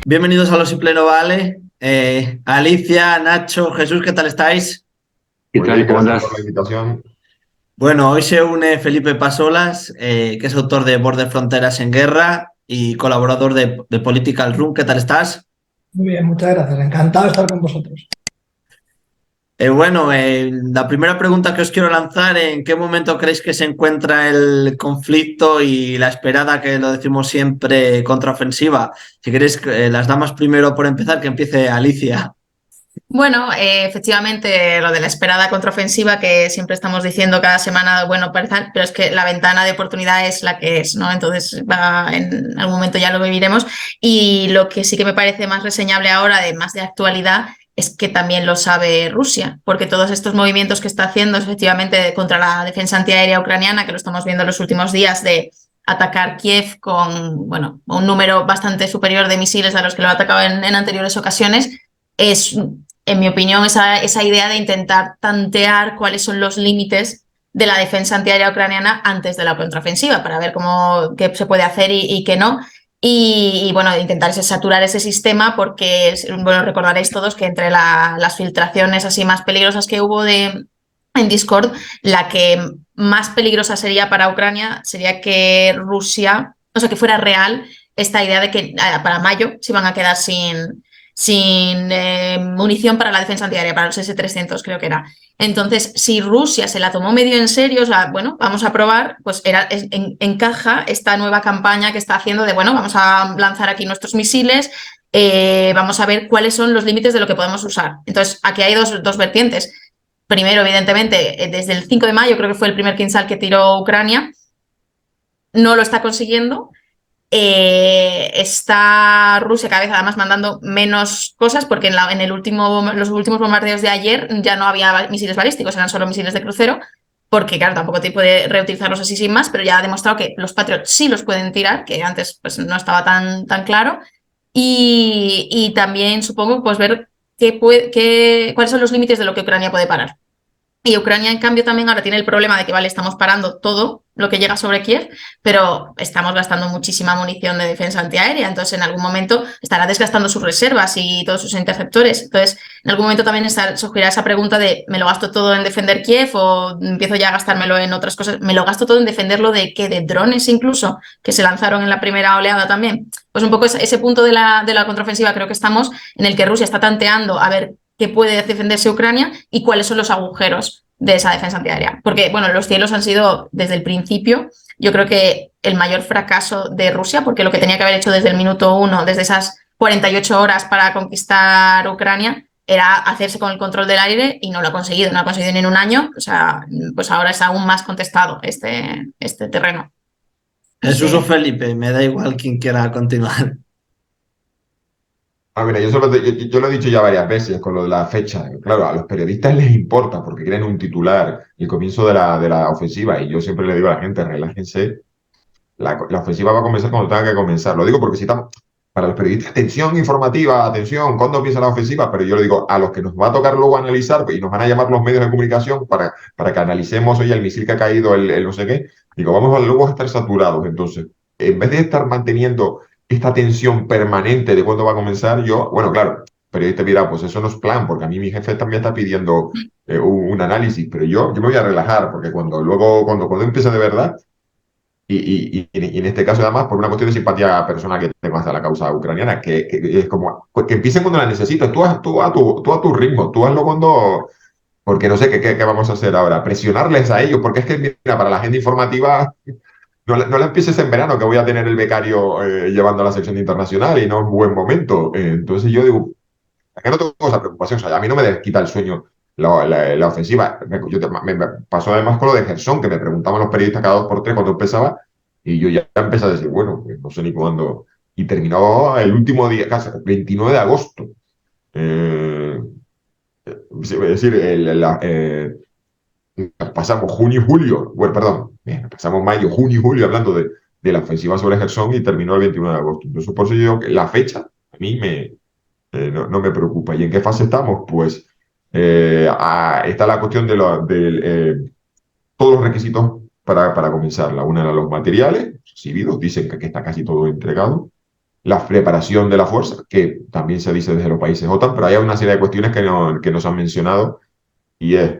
Bienvenidos a Los y Pleno Vale. Alicia, Nacho, Jesús, ¿qué tal estáis? ¿Qué Muy tal? bien, ¿Cómo gracias andas? por la invitación. Bueno, hoy se une Felipe Pasolas, que es autor de Borde Fronteras en Guerra y colaborador de Political Room. ¿Qué tal estás? Muy bien, muchas gracias. Encantado de estar con vosotros. La primera pregunta que os quiero lanzar, ¿en qué momento creéis que se encuentra el conflicto y la esperada, que lo decimos siempre, contraofensiva? Si queréis, las damas primero por empezar, que empiece Alicia. Bueno, efectivamente, lo de la esperada contraofensiva que siempre estamos diciendo cada semana, bueno, parece, pero es que la ventana de oportunidad es la que es, ¿no? Entonces, en algún momento ya lo viviremos. Y lo que sí que me parece más reseñable ahora, además de actualidad, es que también lo sabe Rusia, porque todos estos movimientos que está haciendo, efectivamente, contra la defensa antiaérea ucraniana, que lo estamos viendo en los últimos días, de atacar Kiev con, bueno, un número bastante superior de misiles a los que lo ha atacado en anteriores ocasiones, es, en mi opinión, esa idea de intentar tantear cuáles son los límites de la defensa antiaérea ucraniana antes de la contraofensiva, para ver qué se puede hacer y qué no. Bueno, intentar saturar ese sistema, porque, bueno, recordaréis todos que entre las filtraciones así más peligrosas que hubo en Discord, la que más peligrosa sería para Ucrania sería que Rusia, o sea, que fuera real esta idea de que para mayo se iban a quedar sin munición para la defensa antiaérea, para los S-300 creo que era. Entonces, si Rusia se la tomó medio en serio, o sea, bueno, vamos a probar, pues encaja esta nueva campaña que está haciendo de, bueno, vamos a lanzar aquí nuestros misiles, vamos a ver cuáles son los límites de lo que podemos usar. Entonces, aquí hay dos vertientes. Primero, evidentemente, desde el 5 de mayo, creo que fue el primer Kinzhal que tiró Ucrania, no lo está consiguiendo. Está Rusia cada vez además mandando menos cosas, porque en los últimos bombardeos de ayer ya no había misiles balísticos, eran solo misiles de crucero, porque claro, tampoco te puede reutilizarlos así sin más, pero ya ha demostrado que los Patriot sí los pueden tirar, que antes pues no estaba tan claro. Y también supongo pues ver cuáles son los límites de lo que Ucrania puede parar. Y Ucrania, en cambio, también ahora tiene el problema de que, vale, estamos parando todo lo que llega sobre Kiev, pero estamos gastando muchísima munición de defensa antiaérea. Entonces, en algún momento estará desgastando sus reservas y todos sus interceptores. Entonces, en algún momento también surgirá esa pregunta de, ¿me lo gasto todo en defender Kiev o empiezo ya a gastármelo en otras cosas? ¿Me lo gasto todo en defenderlo de qué? ¿De drones incluso? Que se lanzaron en la primera oleada también. Pues un poco ese punto de la contraofensiva creo que estamos, en el que Rusia está tanteando a ver qué puede defenderse Ucrania y cuáles son los agujeros de esa defensa antiaérea. Porque, bueno, los cielos han sido desde el principio, yo creo que el mayor fracaso de Rusia, porque lo que tenía que haber hecho desde el minuto 1, desde esas 48 horas para conquistar Ucrania, era hacerse con el control del aire, y no lo ha conseguido, no lo ha conseguido ni en un año. O sea, pues ahora es aún más contestado este terreno. Jesús o Sí. Felipe, me da igual quien quiera continuar. Mira, yo lo he dicho ya varias veces con lo de la fecha. Claro, a los periodistas les importa porque quieren un titular, el comienzo de la ofensiva. Y yo siempre le digo a la gente, relájense. La ofensiva va a comenzar cuando tenga que comenzar. Lo digo porque si estamos, para los periodistas, atención informativa, atención, ¿cuándo empieza la ofensiva? Pero yo le digo, a los que nos va a tocar luego analizar, y nos van a llamar los medios de comunicación para que analicemos, oye, el misil que ha caído, el no sé qué, digo, vamos a luego a estar saturados. Entonces, en vez de estar manteniendo esta tensión permanente de cuándo va a comenzar, bueno, claro, el periodista dirá, pues eso no es plan, porque a mí mi jefe también está pidiendo un análisis, pero yo me voy a relajar, porque cuando empieza de verdad, y en este caso, además, por una cuestión de simpatía personal que tengo hacia la causa ucraniana, que es como que empiecen cuando la necesitas. Tú a tu ritmo, tú hazlo cuando. Porque no sé qué vamos a hacer ahora. Presionarles a ellos, porque es que, mira, para la gente informativa, no la empieces en verano, que voy a tener el becario llevando a la sección internacional y no es un buen momento. Entonces yo digo, es que no tengo esa preocupación. O sea, a mí no me quita el sueño la ofensiva. Me pasó además con lo de Gerson, que me preguntaban los periodistas cada 2 por 3 cuando empezaba, y yo ya empecé a decir, bueno, pues no sé ni cuándo. Y terminó el último día, casi 29 de agosto. Es decir, pasamos junio y julio, bueno, perdón, pasamos mayo, junio y julio hablando de la ofensiva sobre Gerson y terminó el 29 de agosto. Entonces, por eso yo digo que la fecha a mí no me preocupa. ¿Y en qué fase estamos? Pues está la cuestión de todos los requisitos para comenzarla. Una era los materiales recibidos, dicen que está casi todo entregado. la preparación de la fuerza, que también se dice desde los países OTAN, pero hay una serie de cuestiones que nos han mencionado y es,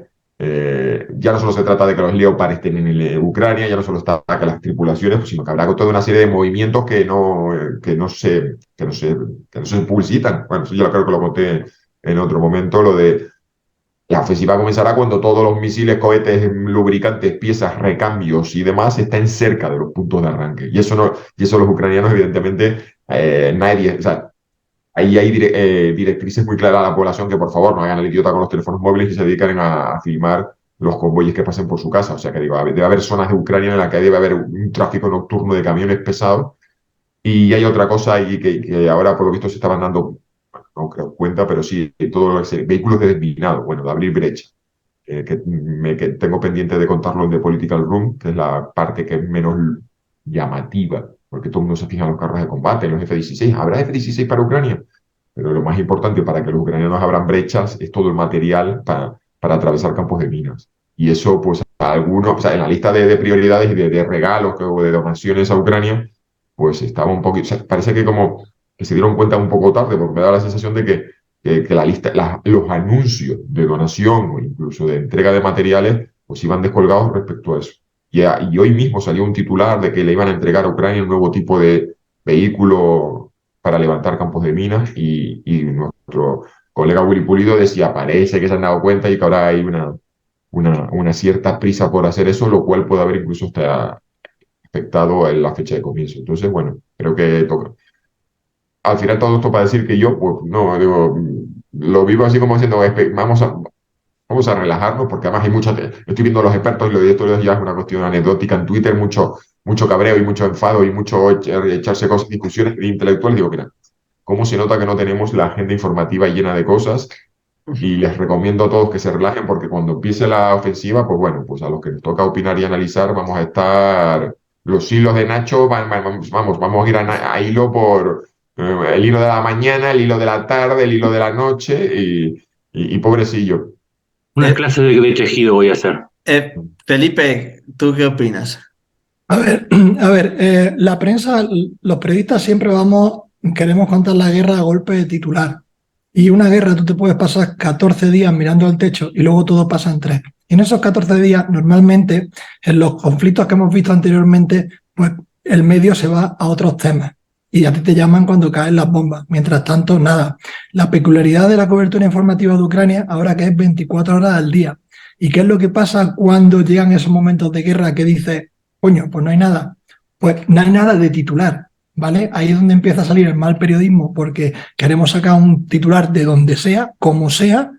ya no solo se trata de que los Leopard estén en Ucrania, ya no solo está que las tripulaciones, sino que habrá toda una serie de movimientos que no se publicitan. Bueno, eso yo creo que lo conté en otro momento, lo de la ofensiva comenzará cuando todos los misiles, cohetes, lubricantes, piezas, recambios y demás estén cerca de los puntos de arranque. Y eso los ucranianos, evidentemente, nadie, o sea, ahí hay directrices muy claras a la población que por favor no hagan el idiota con los teléfonos móviles y se dedican a filmar los convoyes que pasen por su casa. O sea que digo, debe haber zonas de Ucrania en las que debe haber un tráfico nocturno de camiones pesados. Y hay otra cosa ahí que ahora por lo visto se estaban dando, no creo cuenta, pero sí, todos los vehículos de desminado, bueno, de abrir brecha. Que tengo pendiente de contarlo de Political Room, que es la parte que es menos llamativa, porque todo el mundo se fija en los carros de combate, en los F-16. ¿Habrá F-16 para Ucrania? Pero lo más importante para que los ucranianos abran brechas es todo el material para atravesar campos de minas. Y eso, pues, algunos, o sea, en la lista de prioridades y de regalos o de donaciones a Ucrania, pues estaba un poquito, o sea, parece que como que se dieron cuenta un poco tarde, porque me da la sensación de que la lista, los anuncios de donación o incluso de entrega de materiales, pues iban descolgados respecto a eso. Y hoy mismo salió un titular de que le iban a entregar a Ucrania un nuevo tipo de vehículo para levantar campos de minas y nuestro colega Willy Pulido decía, parece que se han dado cuenta y que ahora hay una cierta prisa por hacer eso, lo cual puede haber incluso hasta afectado en la fecha de comienzo. Entonces, bueno, creo que toca. Al final todo esto para decir que yo, pues no, digo, lo vivo así como diciendo, vamos a relajarnos, porque además hay estoy viendo a los expertos y lo de esto ya es una cuestión anecdótica en Twitter, mucho cabreo y mucho enfado y mucho echarse cosas, discusiones intelectuales. Digo, mira, cómo se nota que no tenemos la agenda informativa llena de cosas, y les recomiendo a todos que se relajen, porque cuando empiece la ofensiva, pues bueno, pues a los que nos toca opinar y analizar, vamos a estar los hilos de Nacho, vamos a ir a hilo por el hilo de la mañana, el hilo de la tarde, el hilo de la noche y pobrecillo. Una clase de tejido voy a hacer. Felipe, ¿tú qué opinas? A ver, la prensa, los periodistas siempre queremos contar la guerra a golpe de titular. Y una guerra tú te puedes pasar 14 días mirando al techo y luego todo pasa en 3. Y en esos 14 días, normalmente, en los conflictos que hemos visto anteriormente, pues el medio se va a otros temas. Y a ti te llaman cuando caen las bombas. Mientras tanto, nada. La peculiaridad de la cobertura informativa de Ucrania, ahora que es 24 horas al día. ¿Y qué es lo que pasa cuando llegan esos momentos de guerra que dices, coño, pues no hay nada? Pues no hay nada de titular, ¿vale? Ahí es donde empieza a salir el mal periodismo, porque queremos sacar un titular de donde sea, como sea,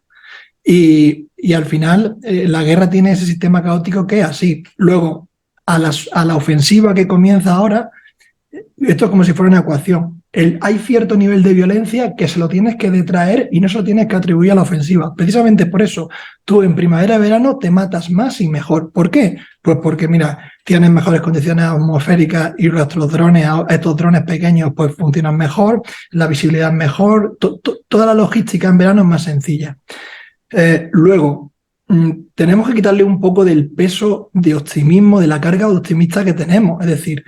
y al final la guerra tiene ese sistema caótico que es así. Luego, a la ofensiva que comienza ahora, esto es como si fuera una ecuación. Hay cierto nivel de violencia que se lo tienes que detraer y no se lo tienes que atribuir a la ofensiva. Precisamente por eso, tú en primavera-verano te matas más y mejor. ¿Por qué? Pues porque, mira, tienes mejores condiciones atmosféricas y estos drones pequeños pues funcionan mejor, la visibilidad es mejor, toda la logística en verano es más sencilla. Luego, tenemos que quitarle un poco del peso de optimismo, de la carga optimista que tenemos. Es decir,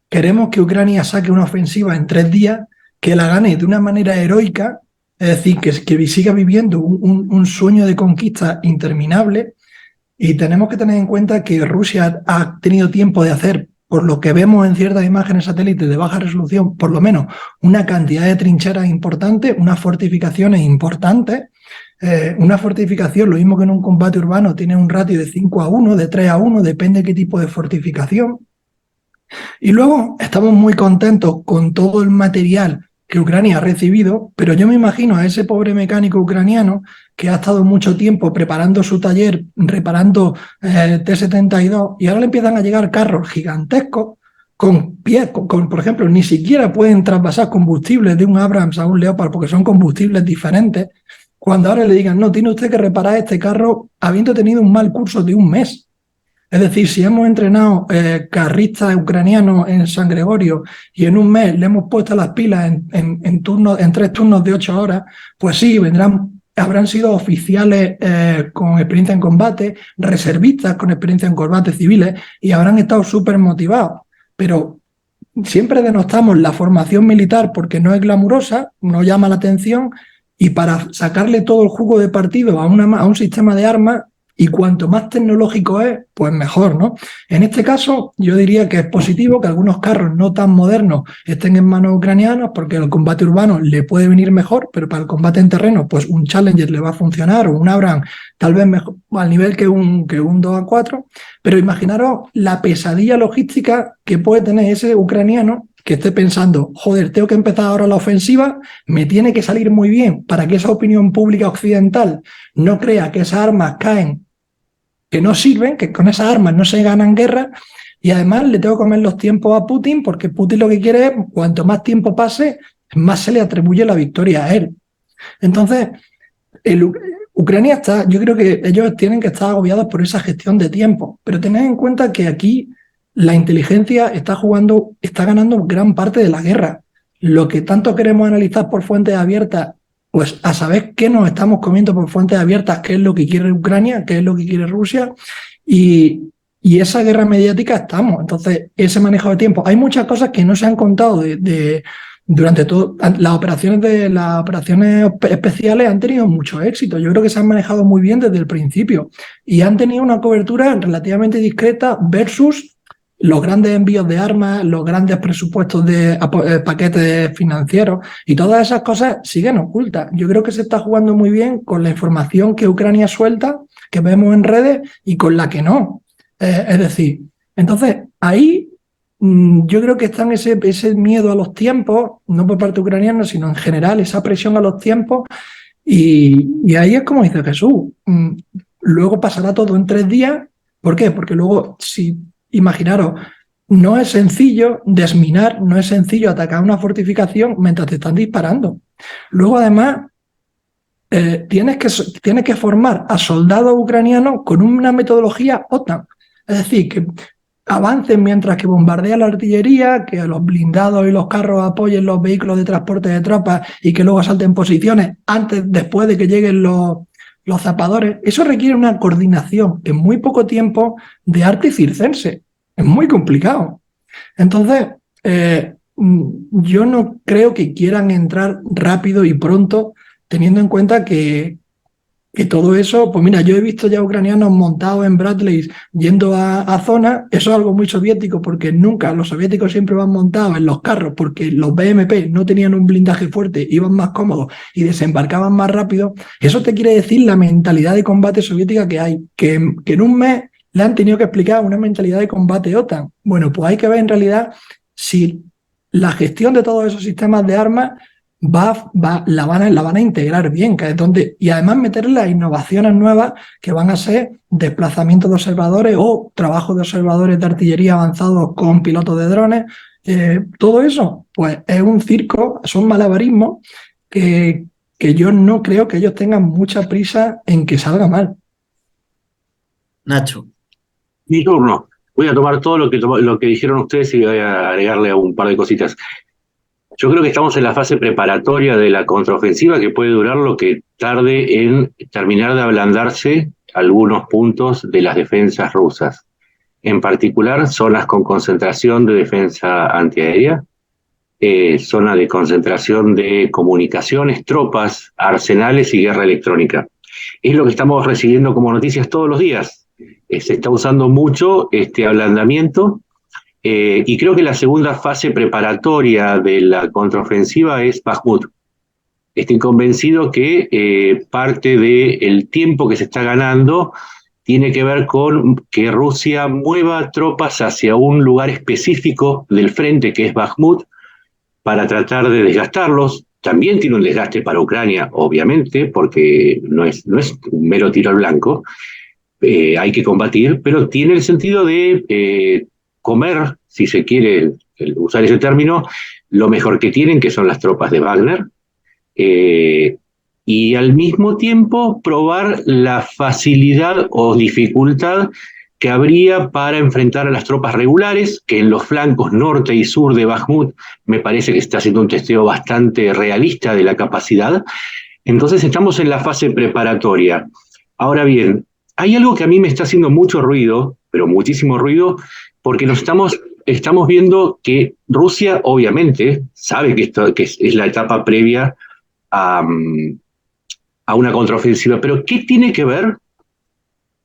queremos que Ucrania saque una ofensiva en 3 días, que la gane de una manera heroica, es decir, que siga viviendo un sueño de conquista interminable. Y tenemos que tener en cuenta que Rusia ha tenido tiempo de hacer, por lo que vemos en ciertas imágenes satélites de baja resolución, por lo menos una cantidad de trincheras importantes, unas fortificaciones importantes. Una fortificación, lo mismo que en un combate urbano, tiene un ratio de 5-1, de 3-1, depende de qué tipo de fortificación. Y luego estamos muy contentos con todo el material que Ucrania ha recibido, pero yo me imagino a ese pobre mecánico ucraniano que ha estado mucho tiempo preparando su taller, reparando T-72, y ahora le empiezan a llegar carros gigantescos con pies, por ejemplo, ni siquiera pueden trasvasar combustibles de un Abrams a un Leopard porque son combustibles diferentes. Cuando ahora le digan, no, tiene usted que reparar este carro habiendo tenido un mal curso de 1 mes. Es decir, si hemos entrenado carristas ucranianos en San Gregorio y en 1 mes le hemos puesto las pilas en 3 turnos de 8 horas, pues sí, habrán sido oficiales con experiencia en combate, reservistas con experiencia en combate civiles y habrán estado súper motivados. Pero siempre denostamos la formación militar porque no es glamurosa, no llama la atención, y para sacarle todo el jugo de partido a un sistema de armas, y cuanto más tecnológico es, pues mejor, ¿no? En este caso, yo diría que es positivo que algunos carros no tan modernos estén en manos ucranianas, porque el combate urbano le puede venir mejor, pero para el combate en terreno, pues un Challenger le va a funcionar, o un Abrams tal vez mejor, al nivel que un 2A4, pero imaginaros la pesadilla logística que puede tener ese ucraniano que esté pensando, joder, tengo que empezar ahora la ofensiva, me tiene que salir muy bien para que esa opinión pública occidental no crea que esas armas caen, que no sirven, que con esas armas no se ganan guerras, y además le tengo que comer los tiempos a Putin, porque Putin lo que quiere es, cuanto más tiempo pase, más se le atribuye la victoria a él. Entonces, Ucrania está, yo creo que ellos tienen que estar agobiados por esa gestión de tiempo, pero tened en cuenta que aquí la inteligencia está ganando gran parte de la guerra. Lo que tanto queremos analizar por fuentes abiertas, pues a saber qué nos estamos comiendo por fuentes abiertas, qué es lo que quiere Ucrania, qué es lo que quiere Rusia, y esa guerra mediática estamos. Entonces, ese manejo de tiempo. Hay muchas cosas que no se han contado durante todo. Las operaciones especiales han tenido mucho éxito. Yo creo que se han manejado muy bien desde el principio y han tenido una cobertura relativamente discreta versus los grandes envíos de armas, los grandes presupuestos de paquetes financieros, y todas esas cosas siguen ocultas. Yo creo que se está jugando muy bien con la información que Ucrania suelta, que vemos en redes, y con la que no. Es decir, entonces ahí yo creo que está ese miedo a los tiempos, no por parte ucraniana, sino en general, esa presión a los tiempos, y ahí es como dice Jesús. Luego pasará todo en 3 días. ¿Por qué? Porque luego, imaginaros, no es sencillo desminar, no es sencillo atacar una fortificación mientras te están disparando. Luego, además, tienes que formar a soldados ucranianos con una metodología OTAN. Es decir, que avancen mientras que bombardea la artillería, que los blindados y los carros apoyen los vehículos de transporte de tropas y que luego asalten posiciones después de que lleguen los zapadores. Eso requiere una coordinación en muy poco tiempo de arte circense. Es muy complicado. Entonces, yo no creo que quieran entrar rápido y pronto, teniendo en cuenta que todo eso, pues mira, yo he visto ya ucranianos montados en Bradleys yendo a zonas. Eso es algo muy soviético, porque los soviéticos siempre van montados en los carros porque los BMP no tenían un blindaje fuerte, iban más cómodos y desembarcaban más rápido. Eso te quiere decir la mentalidad de combate soviética que hay, que en un mes le han tenido que explicar una mentalidad de combate OTAN. Bueno, pues hay que ver en realidad si la gestión de todos esos sistemas de armas la van a integrar bien, que es y además meter las innovaciones nuevas que van a ser desplazamientos de observadores o trabajo de observadores de artillería avanzados con pilotos de drones. Todo eso, pues es un circo, son malabarismos que yo no creo que ellos tengan mucha prisa en que salga mal. Nacho. Mi turno. Voy a tomar todo lo que dijeron ustedes y voy a agregarle un par de cositas. Yo creo que estamos en la fase preparatoria de la contraofensiva, que puede durar lo que tarde en terminar de ablandarse algunos puntos de las defensas rusas. En particular, zonas con concentración de defensa antiaérea, zona de concentración de comunicaciones, tropas, arsenales y guerra electrónica. Es lo que estamos recibiendo como noticias todos los días. Se está usando mucho este ablandamiento. Y creo que la segunda fase preparatoria de la contraofensiva es Bakhmut. Estoy convencido que parte del tiempo que se está ganando tiene que ver con que Rusia mueva tropas hacia un lugar específico del frente, que es Bakhmut, para tratar de desgastarlos. También tiene un desgaste para Ucrania, obviamente, porque no es un mero tiro al blanco. Hay que combatir, pero tiene el sentido de comer, si se quiere usar ese término, lo mejor que tienen, que son las tropas de Wagner, y al mismo tiempo probar la facilidad o dificultad que habría para enfrentar a las tropas regulares, que en los flancos norte y sur de Bakhmut me parece que está haciendo un testeo bastante realista de la capacidad. Entonces estamos en la fase preparatoria. Ahora bien, hay algo que a mí me está haciendo mucho ruido, pero muchísimo ruido, porque nos estamos estamos viendo que Rusia obviamente sabe que esto que es la etapa previa a, a una contraofensiva, pero ¿qué tiene que ver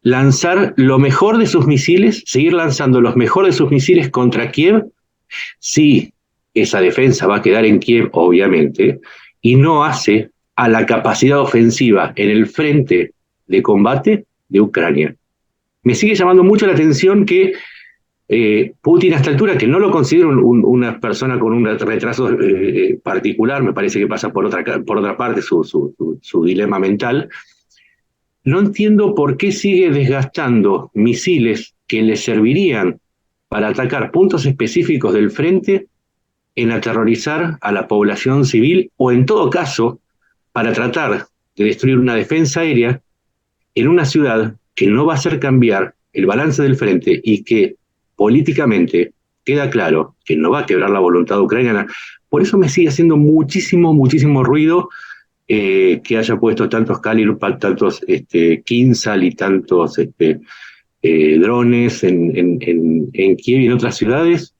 lanzar lo mejor de sus misiles, seguir lanzando los mejores de sus misiles contra Kiev, si esa defensa va a quedar en Kiev, obviamente, y no hace a la capacidad ofensiva en el frente de combate de Ucrania? Me sigue llamando mucho la atención que Putin a esta altura, que no lo considero una persona con un retraso particular, me parece que pasa por otra parte su dilema mental. No entiendo por qué sigue desgastando misiles que le servirían para atacar puntos específicos del frente en aterrorizar a la población civil, o en todo caso, para tratar de destruir una defensa aérea en una ciudad que no va a hacer cambiar el balance del frente y que políticamente queda claro que no va a quebrar la voluntad ucraniana. Por eso me sigue haciendo muchísimo ruido que haya puesto tantos Kalibr, tantos Kinzhal y tantos drones en Kiev y en otras ciudades,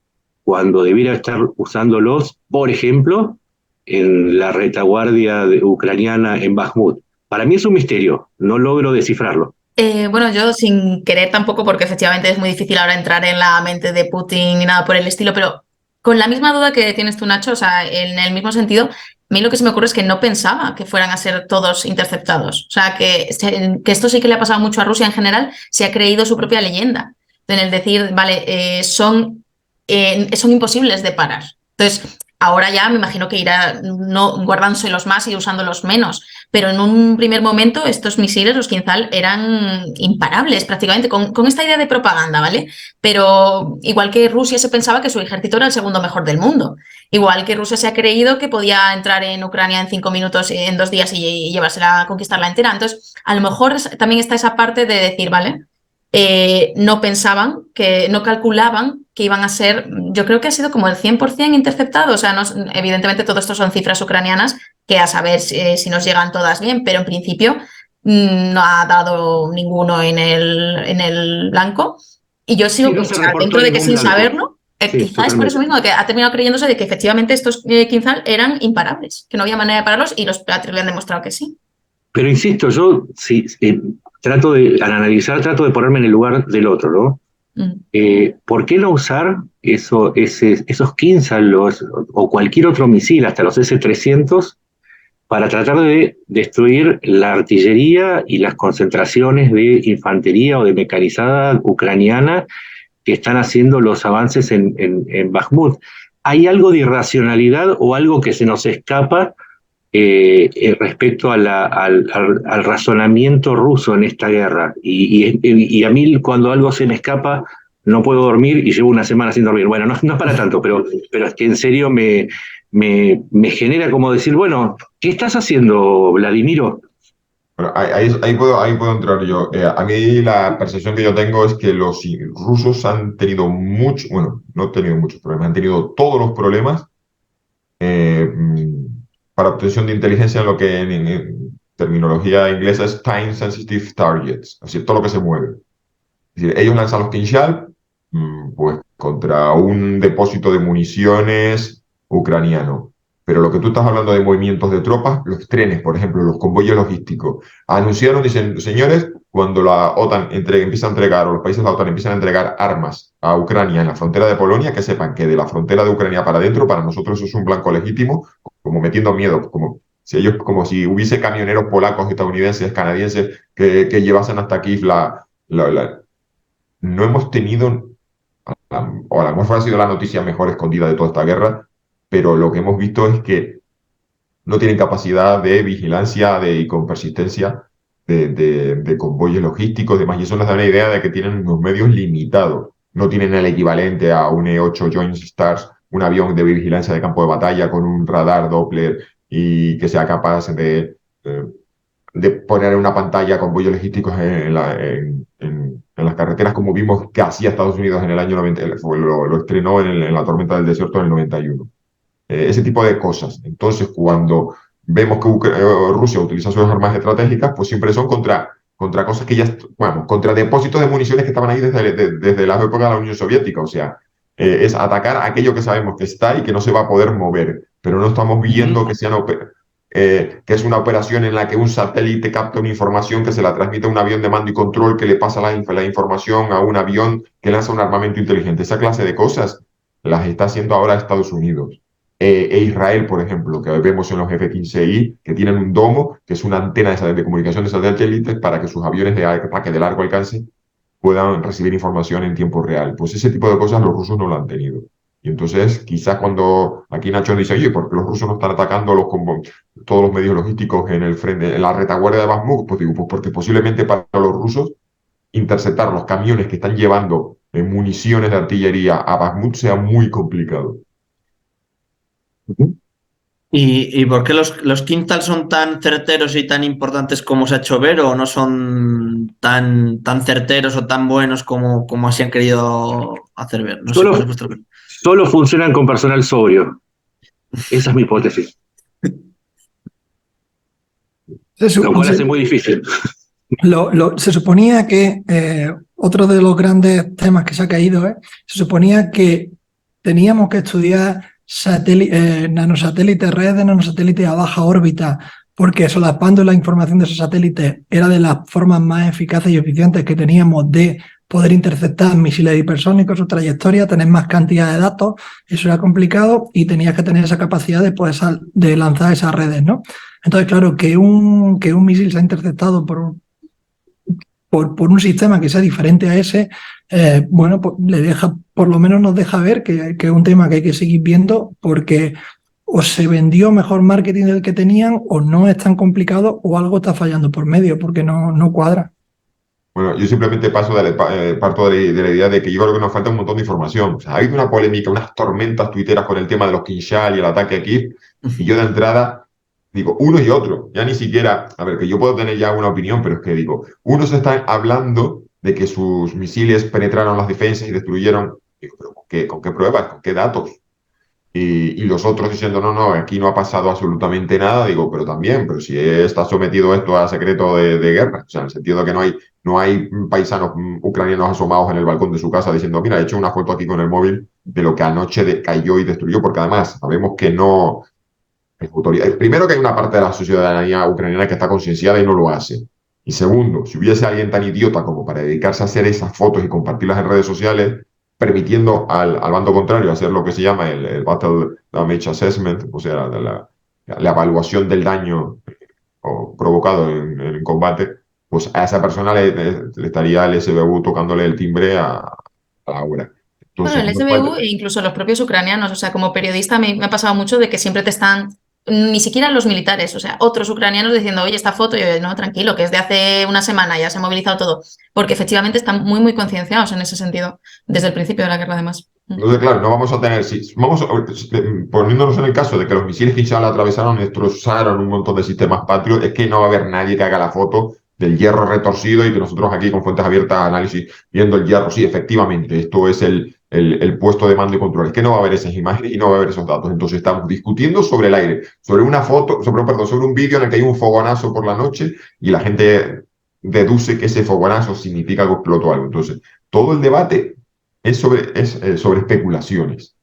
cuando debiera estar usándolos, por ejemplo, en la retaguardia ucraniana en Bakhmut. Para mí es un misterio, no logro descifrarlo. Bueno, yo sin querer tampoco, porque efectivamente es muy difícil ahora entrar en la mente de Putin ni nada por el estilo, pero con la misma duda que tienes tú, Nacho, o sea, en el mismo sentido, a mí lo que se me ocurre es que no pensaba que fueran a ser todos interceptados. O sea, que esto sí que le ha pasado mucho a Rusia en general, se ha creído su propia leyenda, en el decir, vale, son imposibles de parar. Entonces, ahora ya me imagino que irá no guardándoselos más y usándolos menos, pero en un primer momento estos misiles, los Kinzhal, eran imparables prácticamente, con esta idea de propaganda, ¿vale? Pero igual que Rusia se pensaba que su ejército era el segundo mejor del mundo, igual que Rusia se ha creído que podía entrar en Ucrania en 5 minutos, en 2 días y llevársela a conquistarla entera. Entonces, a lo mejor también está esa parte de decir, ¿vale? No pensaban, no calculaban que iban a ser, yo creo que ha sido como el 100% interceptado, o sea, no, evidentemente todo esto son cifras ucranianas que a saber si nos llegan todas bien, pero en principio no ha dado ninguno en el blanco, y yo sigo, Sí, o sea, dentro de que sin saberlo, sí, quizás es por eso mismo que ha terminado creyéndose de que efectivamente estos Kinzhal eran imparables, que no había manera de pararlos, y los Patriot le han demostrado que sí. Pero insisto, yo trato de, al analizar, trato de ponerme en el lugar del otro, ¿no? ¿Por qué no usar esos Kinzhal o cualquier otro misil, hasta los S-300, para tratar de destruir la artillería y las concentraciones de infantería o de mecanizada ucraniana que están haciendo los avances en Bakhmut? ¿Hay algo de irracionalidad o algo que se nos escapa respecto al razonamiento ruso en esta guerra? Y a mí, cuando algo se me escapa, no puedo dormir y llevo una semana sin dormir. Bueno, no es para tanto, pero es que en serio me genera como decir, bueno, ¿qué estás haciendo, Vladimiro? Bueno, ahí puedo entrar yo. A mí la percepción que yo tengo es que los rusos han tenido no tenido muchos problemas, han tenido todos los problemas para obtención de inteligencia en lo que en terminología inglesa es time sensitive targets, es decir, todo lo que se mueve. Es decir, ellos lanzan los Kinzhal pues contra un depósito de municiones ucraniano. Pero lo que tú estás hablando de movimientos de tropas, los trenes, por ejemplo, los convoyes logísticos, anunciaron, dicen, señores, cuando la OTAN empieza a entregar, o los países de la OTAN empiezan a entregar armas a Ucrania en la frontera de Polonia, que sepan que de la frontera de Ucrania para adentro, para nosotros eso es un blanco legítimo, como metiendo miedo, como si hubiese camioneros polacos, estadounidenses, canadienses, que llevasen hasta aquí no hemos tenido, o a lo mejor ha sido la noticia mejor escondida de toda esta guerra, pero lo que hemos visto es que no tienen capacidad de vigilancia y con persistencia de convoyes logísticos, demás, y eso nos da una idea de que tienen unos medios limitados. No tienen el equivalente a un E-8 Joint Stars, un avión de vigilancia de campo de batalla con un radar Doppler y que sea capaz de poner en una pantalla convoyes logísticos en las carreteras, como vimos que hacía Estados Unidos en el año 90, lo estrenó en la tormenta del desierto en el 91. Ese tipo de cosas. Entonces, cuando vemos que Rusia utiliza sus armas estratégicas, pues siempre son contra cosas que contra depósitos de municiones que estaban ahí desde la época de la Unión Soviética. O sea, es atacar aquello que sabemos que está y que no se va a poder mover, pero no estamos viendo que que es una operación en la que un satélite capta una información que se la transmite a un avión de mando y control, que le pasa la información a un avión que lanza un armamento inteligente. Esa clase de cosas las está haciendo ahora Estados Unidos. Israel, por ejemplo, que vemos en los F-15I, que tienen un domo, que es una antena de comunicación de satélites para que sus aviones de ataque de largo alcance puedan recibir información en tiempo real. Pues ese tipo de cosas los rusos no lo han tenido. Y entonces, quizás cuando aquí Nacho dice, oye, ¿por qué los rusos no están atacando todos los medios logísticos en el frente, en la retaguardia de Bakhmut? Pues digo, pues porque posiblemente para los rusos interceptar los camiones que están llevando municiones de artillería a Bakhmut sea muy complicado. ¿Y por qué los Quintal son tan certeros y tan importantes como se ha hecho ver, o no son tan certeros o tan buenos como así han querido hacer ver? No sé cuál es vuestra opinión. Solo funcionan con personal sobrio. Esa es mi hipótesis. Lo cual hace muy difícil. Se suponía que otro de los grandes temas que se ha caído, se suponía que teníamos que estudiar nanosatélites, redes de nanosatélites a baja órbita, porque solapando la información de esos satélites era de las formas más eficaces y eficientes que teníamos de poder interceptar misiles hipersónicos, su trayectoria, tener más cantidad de datos. Eso era complicado y tenías que tener esa capacidad de lanzar esas redes, ¿no? Entonces, claro, que un misil se ha interceptado por un sistema que sea diferente a ese, bueno, pues por lo menos nos deja ver que es un tema que hay que seguir viendo, porque o se vendió mejor marketing del que tenían, o no es tan complicado, o algo está fallando por medio, porque no cuadra. Bueno, yo simplemente parto de la idea de que yo creo que nos falta un montón de información. O sea, ha habido una polémica, unas tormentas tuiteras con el tema de los Kinshal y el ataque aquí, y yo de entrada digo, uno y otro, ya ni siquiera, a ver, que yo puedo tener ya una opinión, pero es que digo, unos están hablando de que sus misiles penetraron las defensas y destruyeron, digo, pero ¿con qué pruebas? ¿Con qué datos? Y los otros diciendo, no, aquí no ha pasado absolutamente nada, digo, pero si está sometido esto a secreto de guerra, o sea, en el sentido de que no hay paisanos ucranianos asomados en el balcón de su casa diciendo, mira, he hecho una foto aquí con el móvil de lo que anoche cayó y destruyó, porque además sabemos que no. Primero, que hay una parte de la ciudadanía ucraniana que está concienciada y no lo hace. Y segundo, si hubiese alguien tan idiota como para dedicarse a hacer esas fotos y compartirlas en redes sociales, permitiendo al bando contrario hacer lo que se llama el Battle Damage Assessment, o sea, la evaluación del daño provocado en combate, pues a esa persona le estaría el SBU tocándole el timbre a la hora. Bueno, el SBU e incluso los propios ucranianos, o sea, como periodista me ha pasado mucho de que siempre te están, ni siquiera los militares, o sea, otros ucranianos diciendo, oye, esta foto, y yo, no, tranquilo, que es de hace una semana, ya se ha movilizado todo, porque efectivamente están muy, muy concienciados en ese sentido, desde el principio de la guerra, además. Entonces, claro, no vamos a tener, poniéndonos en el caso de que los misiles Kinshal atravesaron y destrozaron un montón de sistemas Patriot, es que no va a haber nadie que haga la foto del hierro retorcido y que nosotros aquí con fuentes abiertas análisis viendo el hierro, sí, efectivamente, esto es el puesto de mando y control. Es que no va a haber esas imágenes y no va a haber esos datos. Entonces estamos discutiendo sobre el aire, sobre una foto, sobre un vídeo en el que hay un fogonazo por la noche y la gente deduce que ese fogonazo significa que explotó algo. Entonces, todo el debate es sobre especulaciones.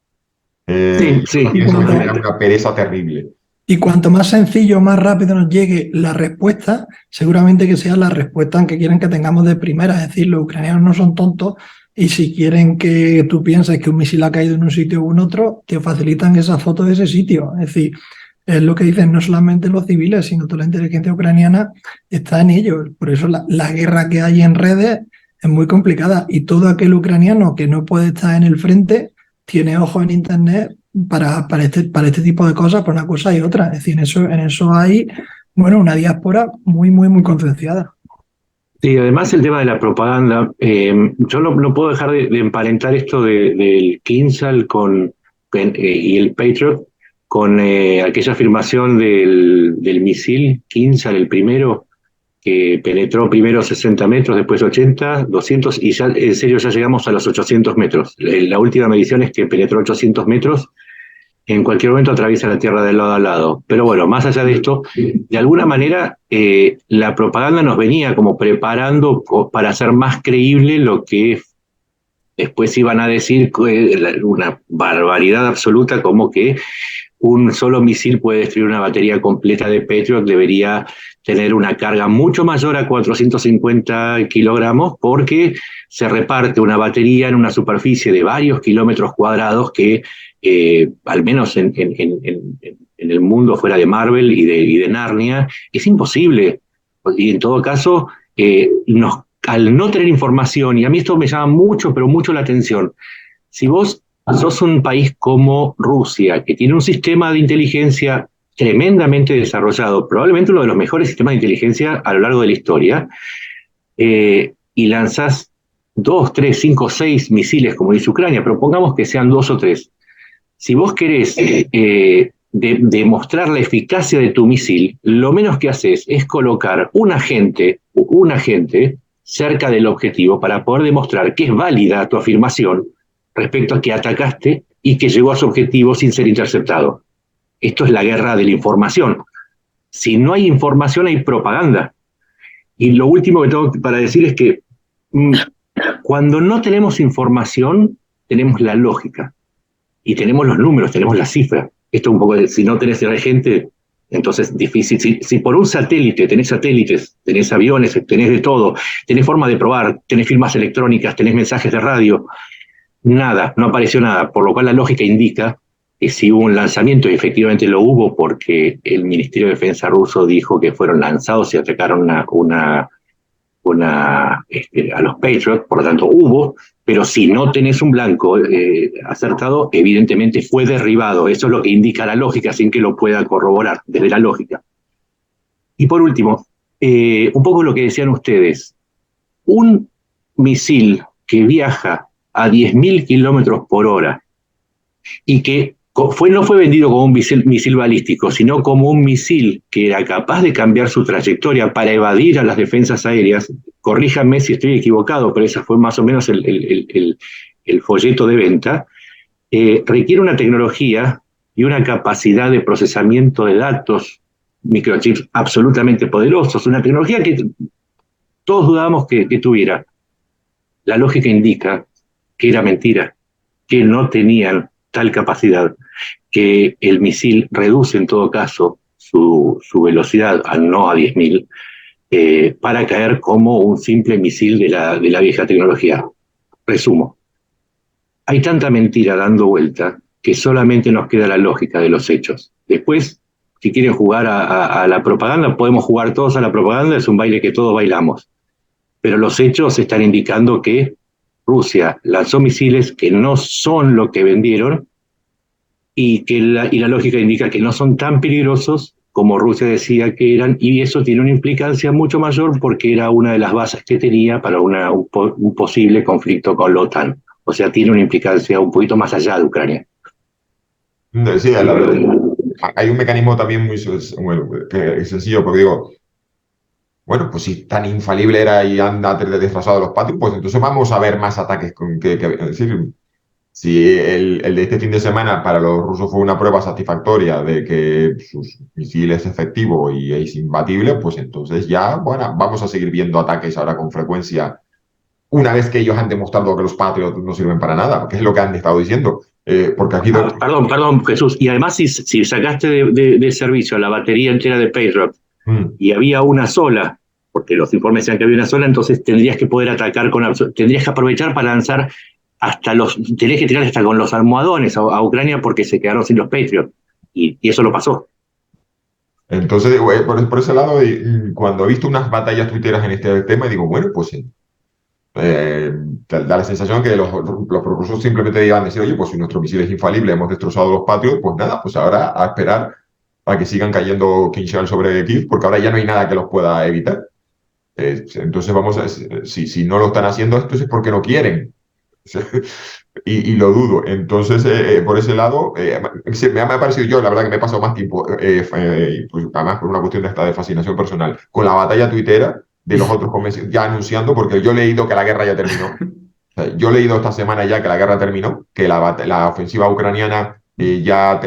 Sí. Eso me genera una pereza terrible. Y cuanto más sencillo, más rápido nos llegue la respuesta, seguramente que sea la respuesta que quieren que tengamos de primera. Es decir, los ucranianos no son tontos, y si quieren que tú pienses que un misil ha caído en un sitio o en otro, te facilitan esa foto de ese sitio. Es decir, es lo que dicen no solamente los civiles, sino toda la inteligencia ucraniana está en ello. Por eso la guerra que hay en redes es muy complicada, y todo aquel ucraniano que no puede estar en el frente tiene ojos en internet para este tipo de cosas, por una cosa y otra. Es decir, en eso hay, bueno, una diáspora muy, muy, muy concienciada. Sí, además el tema de la propaganda, yo no puedo dejar de emparentar esto del Kinshal y el Patriot con aquella afirmación del misil Kinshal, el primero, que penetró primero 60 metros, después 80, 200, y ya en serio ya llegamos a los 800 metros. La última medición es que penetró 800 metros, en cualquier momento atraviesa la Tierra de lado a lado. Pero bueno, más allá de esto, de alguna manera la propaganda nos venía como preparando para hacer más creíble lo que Después iban a decir una barbaridad absoluta como que un solo misil puede destruir una batería completa de Patriot, debería tener una carga mucho mayor a 450 kilogramos porque se reparte una batería en una superficie de varios kilómetros cuadrados que, al menos en el mundo fuera de Marvel y de Narnia, es imposible. Y en todo caso, al no tener información, y a mí esto me llama mucho, pero mucho la atención, si vos sos un país como Rusia, que tiene un sistema de inteligencia tremendamente desarrollado, probablemente uno de los mejores sistemas de inteligencia a lo largo de la historia, y lanzás 2, 3, 5, 6 misiles, como dice Ucrania, pero pongamos que sean 2 o 3. Si vos querés demostrar la eficacia de tu misil, lo menos que haces es colocar un agente cerca del objetivo para poder demostrar que es válida tu afirmación respecto a que atacaste y que llegó a su objetivo sin ser interceptado. Esto es la guerra de la información. Si no hay información, hay propaganda. Y lo último que tengo para decir es que cuando no tenemos información, tenemos la lógica. Y tenemos los números, tenemos las cifras. Esto un poco de, si no tenés gente, entonces difícil. Si por un satélite, tenés satélites, tenés aviones, tenés de todo, tenés forma de probar, tenés firmas electrónicas, tenés mensajes de radio, nada, no apareció nada, por lo cual la lógica indica que si hubo un lanzamiento, y efectivamente lo hubo porque el Ministerio de Defensa ruso dijo que fueron lanzados y atacaron a los Patriots, por lo tanto hubo, pero si no tenés un blanco acertado, evidentemente fue derribado. Eso es lo que indica la lógica, sin que lo pueda corroborar desde la lógica. Y por último, un poco lo que decían ustedes, un misil que viaja a 10.000 kilómetros por hora y que no fue vendido como un misil balístico, sino como un misil que era capaz de cambiar su trayectoria para evadir a las defensas aéreas. Corríjanme si estoy equivocado, pero ese fue más o menos el folleto de venta. Requiere una tecnología y una capacidad de procesamiento de datos, microchips absolutamente poderosos, una tecnología que todos dudábamos que tuviera. La lógica indica que era mentira, que no tenían tal capacidad, que el misil reduce en todo caso su velocidad no a 10.000 para caer como un simple misil de la vieja tecnología. Resumo, hay tanta mentira dando vuelta que solamente nos queda la lógica de los hechos. Después, si quieren jugar a la propaganda, podemos jugar todos a la propaganda, es un baile que todos bailamos. Pero los hechos están indicando que Rusia lanzó misiles que no son lo que vendieron y la lógica indica que no son tan peligrosos como Rusia decía que eran, y eso tiene una implicancia mucho mayor porque era una de las bases que tenía para un posible conflicto con la OTAN. O sea, tiene una implicancia un poquito más allá de Ucrania. Sí, la verdad. Hay un mecanismo también muy sencillo, porque digo, bueno, pues si tan infalible era y anda desfasado de los patios, pues entonces vamos a ver más ataques. Es decir, si el de este fin de semana para los rusos fue una prueba satisfactoria de que sus misiles es efectivo y es imbatible, pues entonces ya, bueno, vamos a seguir viendo ataques ahora con frecuencia, una vez que ellos han demostrado que los Patriot no sirven para nada, que es lo que han estado diciendo. Porque aquí Perdón, Jesús. Y además, si sacaste de servicio la batería entera de Patriot y había una sola, porque los informes decían que había una sola, entonces tendrías que poder atacar tendrías que aprovechar para lanzar tenés que tirar hasta con los almohadones a Ucrania porque se quedaron sin los Patriot. Y eso lo pasó. Entonces, por ese lado, cuando he visto unas batallas tuiteras en este tema, digo, bueno, pues da la sensación que los rusos simplemente iban a decir, oye, pues si nuestro misil es infalible, hemos destrozado los Patriot, pues nada, pues ahora a esperar a que sigan cayendo Kinshal sobre Kiev, porque ahora ya no hay nada que los pueda evitar. Entonces vamos a si no lo están haciendo, esto es porque no quieren. Y lo dudo. Entonces, por ese lado, me ha parecido yo, la verdad que me he pasado más tiempo, pues, además por una cuestión de fascinación personal, con la batalla tuitera de los otros ya anunciando, porque yo he leído que la guerra ya terminó. O sea, yo he leído esta semana ya que la guerra terminó, que la ofensiva ucraniana ya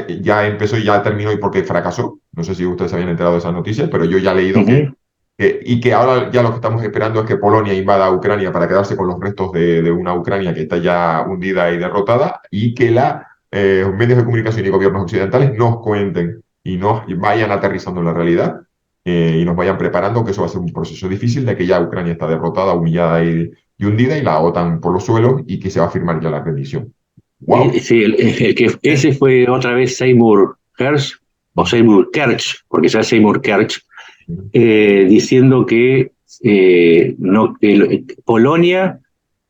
empezó y ya terminó y porque fracasó. No sé si ustedes se habían enterado de esas noticias, pero yo ya he leído y que ahora ya lo que estamos esperando es que Polonia invada Ucrania para quedarse con los restos de una Ucrania que está ya hundida y derrotada, y que los medios de comunicación y gobiernos occidentales nos cuenten y nos vayan aterrizando en la realidad, y nos vayan preparando, que eso va a ser un proceso difícil, de que ya Ucrania está derrotada, humillada y hundida, y la OTAN por los suelos, y que se va a firmar ya la rendición. ¡Wow! Sí, ese fue otra vez Seymour Hersh, o Seymour Kerch, porque ya es Seymour Kerch, diciendo que Polonia,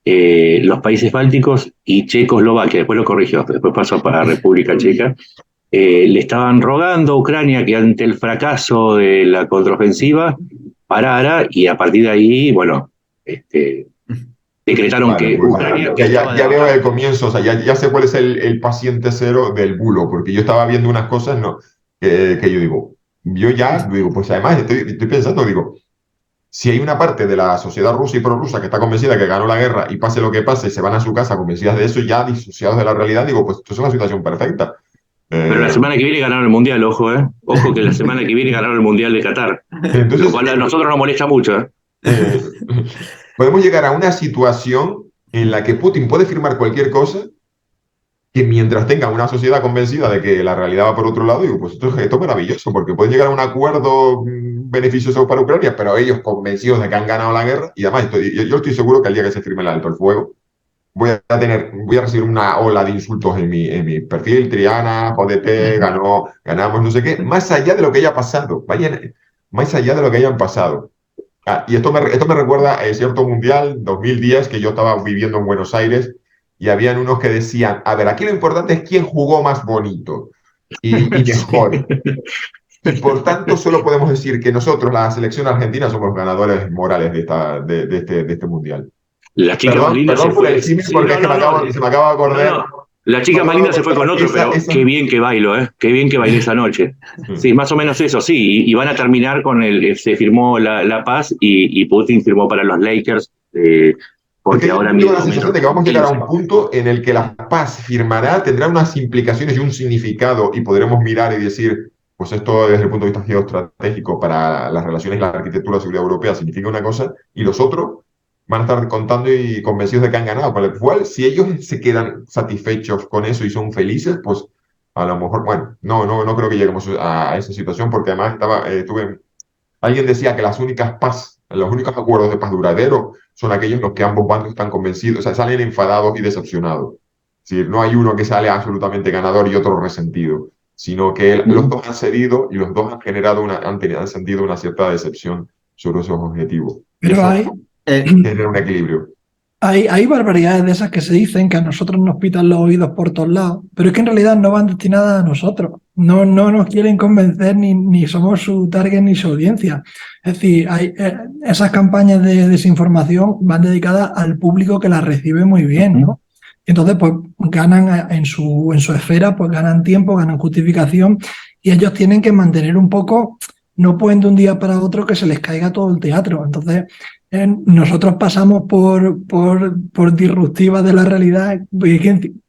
los países bálticos y Checoslovaquia, después lo corrigió, después pasó para República Checa, le estaban rogando a Ucrania que ante el fracaso de la contraofensiva parara, y a partir de ahí, bueno, decretaron Vale, que pues Ucrania ya veo el comienzo, o sea, ya sé cuál es el paciente cero del bulo, porque yo estaba viendo unas cosas, ¿no? Que yo digo, pues además estoy pensando, digo, si hay una parte de la sociedad rusa y prorrusa que está convencida de que ganó la guerra, y pase lo que pase, se van a su casa convencidas de eso y ya disociados de la realidad, digo, pues esto es una situación perfecta. Pero la semana que viene ganaron el Mundial, ojo, ¿eh? Ojo que la semana que viene ganaron el Mundial de Qatar. Entonces, Lo cual a nosotros nos molesta mucho, ¿eh? eh, podemos llegar a una situación en la que Putin puede firmar cualquier cosa, que mientras tenga una sociedad convencida de que la realidad va por otro lado, digo, pues esto es maravilloso, porque pueden llegar a un acuerdo beneficioso para Ucrania, pero ellos convencidos de que han ganado la guerra. Y además yo estoy seguro que el día que se firme el alto el fuego, voy a recibir una ola de insultos en mi perfil: Triana, jódete, ganamos no sé qué, más allá de lo que haya pasado, más allá de lo que hayan pasado. Y esto me recuerda a cierto mundial, 2010, que yo estaba viviendo en Buenos Aires, y habían unos que decían, a ver, aquí lo importante es quién jugó más bonito y mejor. Y por tanto, solo podemos decir que nosotros, la selección argentina, somos los ganadores morales de este mundial. La chica más linda se Perdón por fue. el símil, Sí, porque es que se me acaba de acordar. no. La chica más linda se fue con otro, pero qué bien que bailo, ¿eh? Qué bien que bailé esa noche. Sí, más o menos eso, sí. Y van a terminar con se firmó la paz, y Putin firmó para los Lakers, porque ahora tengo mismo la sensación de que vamos a llegar a un punto en el que la paz firmará, tendrá unas implicaciones y un significado, y podremos mirar y decir, pues esto desde el punto de vista geoestratégico para las relaciones y la arquitectura de seguridad europea significa una cosa, y los otros van a estar contando y convencidos de que han ganado. Por lo cual, si ellos se quedan satisfechos con eso y son felices, pues a lo mejor, bueno, no creo que lleguemos a esa situación, porque además alguien decía que los únicos acuerdos de paz duraderos son aquellos en los que ambos bandos están convencidos, o sea, salen enfadados y decepcionados. Es decir, no hay uno que sale absolutamente ganador y otro resentido, sino que los dos han cedido, y los dos han sentido una cierta decepción sobre esos objetivos. Y Pero eso genera un equilibrio. hay barbaridades de esas que se dicen, que a nosotros nos pitan los oídos por todos lados, pero es que en realidad no van destinadas a nosotros. No nos quieren convencer, ni somos su target ni su audiencia. Es decir, esas campañas de desinformación van dedicadas al público que las recibe muy bien, ¿no? Entonces, pues ganan en su esfera, pues ganan tiempo, ganan justificación, y ellos tienen que mantener un poco, no pueden de un día para otro que se les caiga todo el teatro. Entonces, nosotros pasamos por disruptivas de la realidad,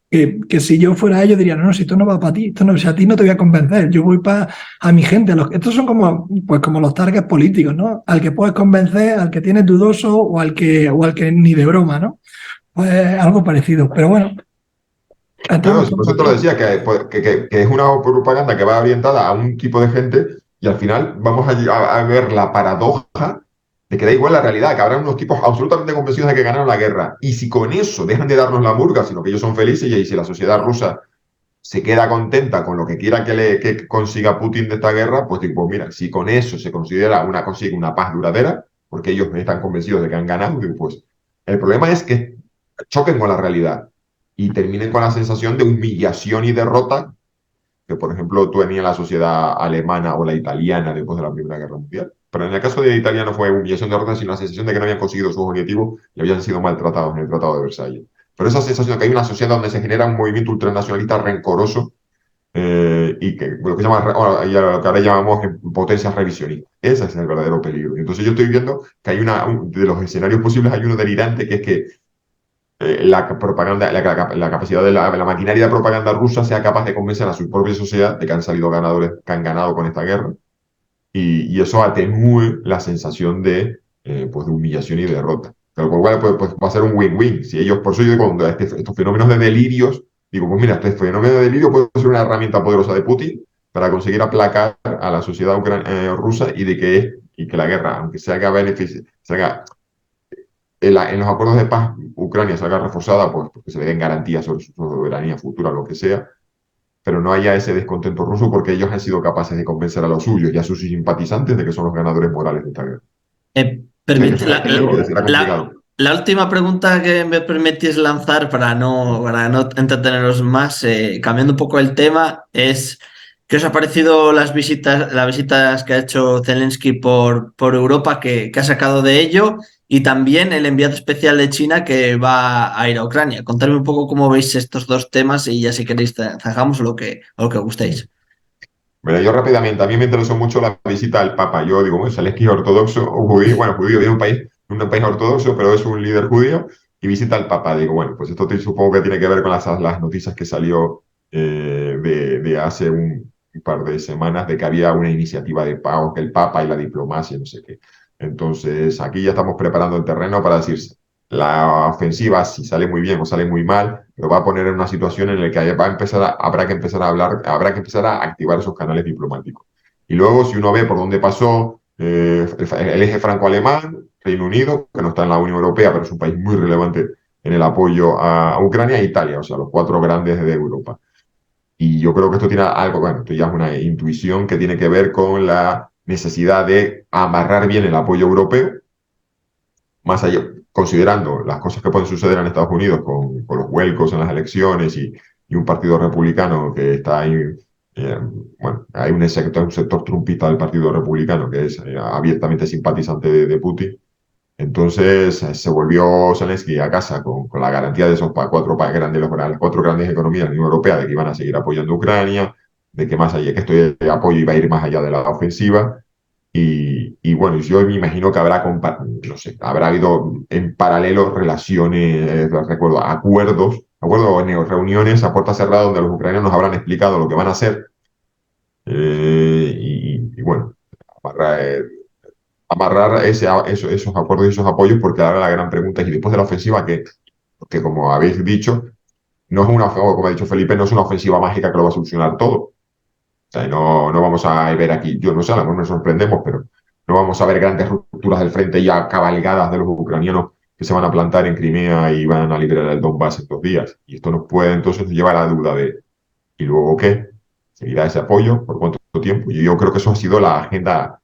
que si yo fuera ellos diría, no, si esto no va para ti, si a ti no te voy a convencer, yo voy a mi gente. Estos son como los targets políticos, ¿no? Al que puedes convencer, al que tienes dudoso, o al que ni de broma, ¿no? Pues algo parecido, pero bueno. Claro, por eso te lo decía, que es una propaganda que va orientada a un tipo de gente, y al final vamos a ver la paradoja de que da igual la realidad, que habrá unos tipos absolutamente convencidos de que ganaron la guerra, y si con eso dejan de darnos la murga, sino que ellos son felices, y si la sociedad rusa se queda contenta con lo que quiera que consiga Putin de esta guerra, pues tipo, mira, si con eso se consigue una paz duradera, porque ellos están convencidos de que han ganado, pues el problema es que choquen con la realidad y terminen con la sensación de humillación y derrota que, por ejemplo, tú tenías la sociedad alemana o la italiana después de la Primera Guerra Mundial. Pero en el caso de Italia no fue humillación de derrota, sino la sensación de que no habían conseguido sus objetivos y habían sido maltratados en el Tratado de Versalles. Pero esa sensación de que hay una sociedad donde se genera un movimiento ultranacionalista rencoroso, y que lo que ahora llamamos potencias revisionistas. Ese es el verdadero peligro. Entonces yo estoy viendo que hay de los escenarios posibles, hay uno delirante, que es que la propaganda, la capacidad de la maquinaria de propaganda rusa sea capaz de convencer a su propia sociedad de que han salido ganadores, que han ganado con esta guerra, y eso atenúe la sensación pues de humillación y derrota. Con lo cual pues, va a ser un win-win. Si ellos, por eso yo digo, cuando estos fenómenos de delirios, digo, pues mira, este fenómeno de delirio puede ser una herramienta poderosa de Putin para conseguir aplacar a la sociedad rusa y que la guerra, aunque se haga beneficio, en los acuerdos de paz Ucrania salga reforzada, pues porque se le den garantías sobre su soberanía futura, lo que sea, pero no haya ese descontento ruso porque ellos han sido capaces de convencer a los suyos y a sus simpatizantes de que son los ganadores morales de esta guerra. Permite, Será complicado. la última pregunta que me permitís lanzar para no entreteneros más, cambiando un poco el tema, es ¿qué os ha parecido las visitas que ha hecho Zelensky por Europa, que ha sacado de ello? Y también el enviado especial de China que va a ir a Ucrania. Contadme un poco cómo veis estos dos temas y ya si queréis zanjamos lo que gustéis. Mira, yo rápidamente, a mí me interesó mucho la visita al Papa. Yo digo, bueno, Zelensky es ortodoxo, judío, bueno, judío, vive en un país ortodoxo, pero es un líder judío, y visita al Papa. Digo, bueno, pues esto supongo que tiene que ver con las noticias que salió de hace un par de semanas, de que había una iniciativa de paz, que el Papa y la diplomacia, no sé qué. Entonces, aquí ya estamos preparando el terreno para decir, la ofensiva, si sale muy bien o sale muy mal, lo va a poner en una situación en la que habrá que empezar a hablar, habrá que empezar a activar esos canales diplomáticos. Y luego, si uno ve por dónde pasó el eje franco-alemán, Reino Unido, que no está en la Unión Europea, pero es un país muy relevante en el apoyo a Ucrania, e Italia, o sea, los cuatro grandes de Europa. Y yo creo que esto tiene algo, bueno, esto ya es una intuición que tiene que ver con la necesidad de amarrar bien el apoyo europeo, más allá, considerando las cosas que pueden suceder en Estados Unidos con los vuelcos en las elecciones y un partido republicano que está ahí, bueno, hay un sector trumpista del partido republicano que es abiertamente simpatizante de Putin. Entonces se volvió Zelensky a casa con la garantía de esos las cuatro grandes economías de la Unión Europea de que iban a seguir apoyando a Ucrania, de que más allá que este apoyo iba a ir más allá de la ofensiva. Y bueno, yo me imagino que no sé, habrá habido en paralelo relaciones, recuerdo, acuerdos, reuniones a puerta cerrada donde los ucranianos habrán explicado lo que van a hacer. Y bueno, amarrar esos acuerdos y esos apoyos, porque ahora la gran pregunta es, y después de la ofensiva, que como habéis dicho, no es una, como ha dicho Felipe, no es una ofensiva mágica que lo va a solucionar todo. O sea, no vamos a ver aquí, yo no sé, a lo mejor nos sorprendemos, pero no vamos a ver grandes rupturas del frente ya cabalgadas de los ucranianos que se van a plantar en Crimea y van a liberar el Donbass en 2 días. Y esto nos puede entonces llevar a la duda de, ¿y luego qué? ¿Seguirá ese apoyo? ¿Por cuánto tiempo? Y yo creo que eso ha sido la agenda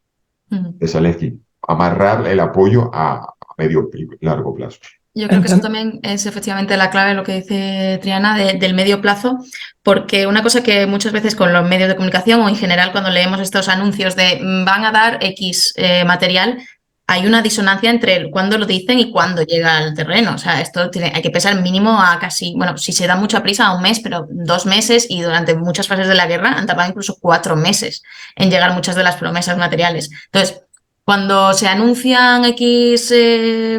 de Zelensky, amarrar el apoyo a medio y largo plazo. Yo creo que eso también es efectivamente la clave, lo que dice Triana, del medio plazo, porque una cosa que muchas veces con los medios de comunicación o en general cuando leemos estos anuncios de van a dar X material, hay una disonancia entre cuándo lo dicen y cuándo llega al terreno. O sea, esto hay que pensar mínimo a casi, bueno, si se da mucha prisa, a 1 mes, pero 2 meses, y durante muchas fases de la guerra han tardado incluso 4 meses en llegar muchas de las promesas materiales. Entonces, cuando se anuncian X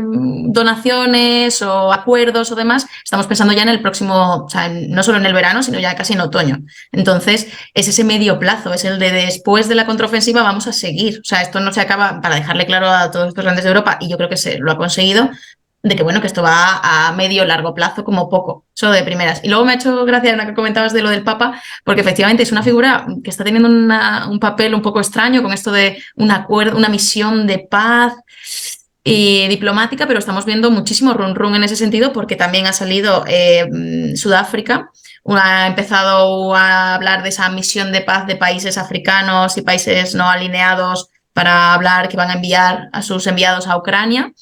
donaciones o acuerdos o demás, estamos pensando ya en el próximo, o sea, no solo en el verano, sino ya casi en otoño. Entonces, es ese medio plazo, es el de después de la contraofensiva vamos a seguir. O sea, esto no se acaba, para dejarle claro a todos estos grandes de Europa, y yo creo que se lo ha conseguido, de que bueno, que esto va a medio largo plazo como poco, eso de primeras. Y luego me ha hecho gracia lo que comentabas de lo del Papa, porque efectivamente es una figura que está teniendo un papel un poco extraño con esto de un acuerdo, una misión de paz y diplomática, pero estamos viendo muchísimo run en ese sentido, porque también ha salido Sudáfrica, ha empezado a hablar de esa misión de paz de países africanos y países no alineados para hablar que van a enviar a sus enviados a Ucrania.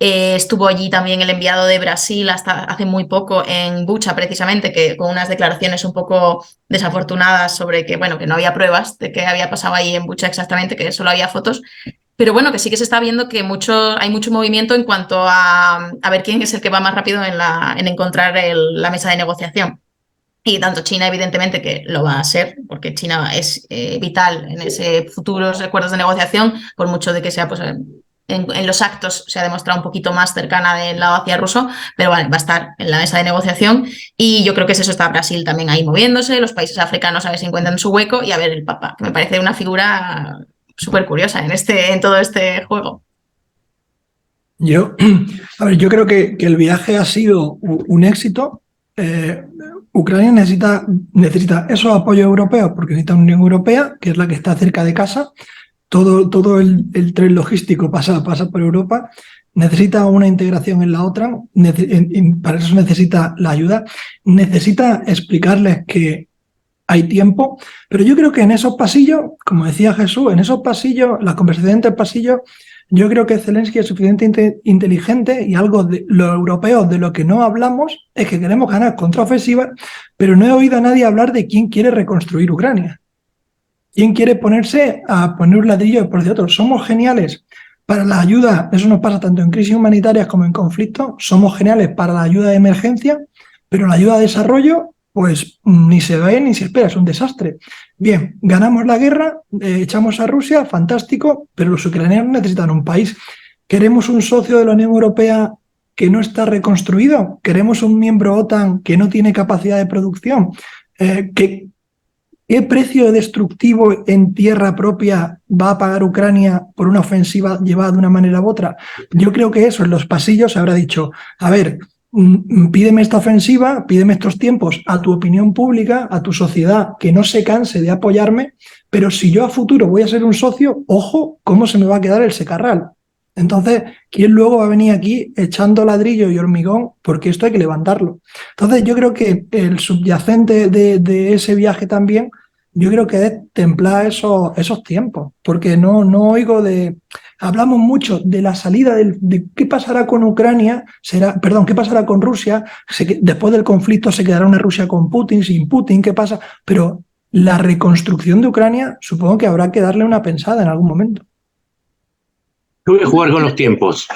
Estuvo allí también el enviado de Brasil hasta hace muy poco en Bucha, precisamente, que con unas declaraciones un poco desafortunadas sobre que, bueno, que no había pruebas de qué había pasado ahí en Bucha exactamente, que solo había fotos. Pero bueno, que sí que se está viendo que hay mucho movimiento en cuanto a ver quién es el que va más rápido en encontrar la mesa de negociación. Y tanto China, evidentemente, que lo va a ser, porque China es vital en ese futuros acuerdos de negociación, por mucho de que sea, pues, en los actos se ha demostrado un poquito más cercana del lado hacia ruso, pero vale, va a estar en la mesa de negociación. Y yo creo que es eso, está Brasil también ahí moviéndose, los países africanos a ver si encuentran su hueco, y a ver el Papa, que me parece una figura súper curiosa en todo este juego. Yo creo que el viaje ha sido un éxito. Ucrania necesita esos apoyos europeos porque necesita una Unión Europea, que es la que está cerca de casa. Todo el tren logístico pasa por Europa. Necesita una integración en la OTAN. Para eso necesita la ayuda. Necesita explicarles que hay tiempo. Pero yo creo que en esos pasillos, como decía Jesús, en esos pasillos, las conversaciones entre pasillos, yo creo que Zelensky es suficientemente inteligente y algo de los europeos de lo que no hablamos es que queremos ganar contraofensivas, pero no he oído a nadie hablar de quién quiere reconstruir Ucrania. ¿Quién quiere ponerse a poner un ladrillo por de otro? Somos geniales para la ayuda, eso nos pasa tanto en crisis humanitarias como en conflictos, somos geniales para la ayuda de emergencia, pero la ayuda de desarrollo, pues ni se ve ni se espera, es un desastre. Bien, ganamos la guerra, echamos a Rusia, fantástico, pero los ucranianos necesitan un país. ¿Queremos un socio de la Unión Europea que no está reconstruido? ¿Queremos un miembro OTAN que no tiene capacidad de producción? ¿Qué precio destructivo en tierra propia va a pagar Ucrania por una ofensiva llevada de una manera u otra? Yo creo que eso en los pasillos se habrá dicho, a ver, pídeme esta ofensiva, pídeme estos tiempos a tu opinión pública, a tu sociedad, que no se canse de apoyarme, pero si yo a futuro voy a ser un socio, ojo, cómo se me va a quedar el secarral. Entonces, ¿quién luego va a venir aquí echando ladrillo y hormigón? Porque esto hay que levantarlo. Entonces, yo creo que el subyacente de ese viaje también, yo creo que es templar esos tiempos, porque no oigo de... Hablamos mucho de la salida de qué pasará con Ucrania, qué pasará con Rusia, después del conflicto se quedará una Rusia con Putin, sin Putin, qué pasa, pero la reconstrucción de Ucrania supongo que habrá que darle una pensada en algún momento. Yo voy a jugar con los tiempos.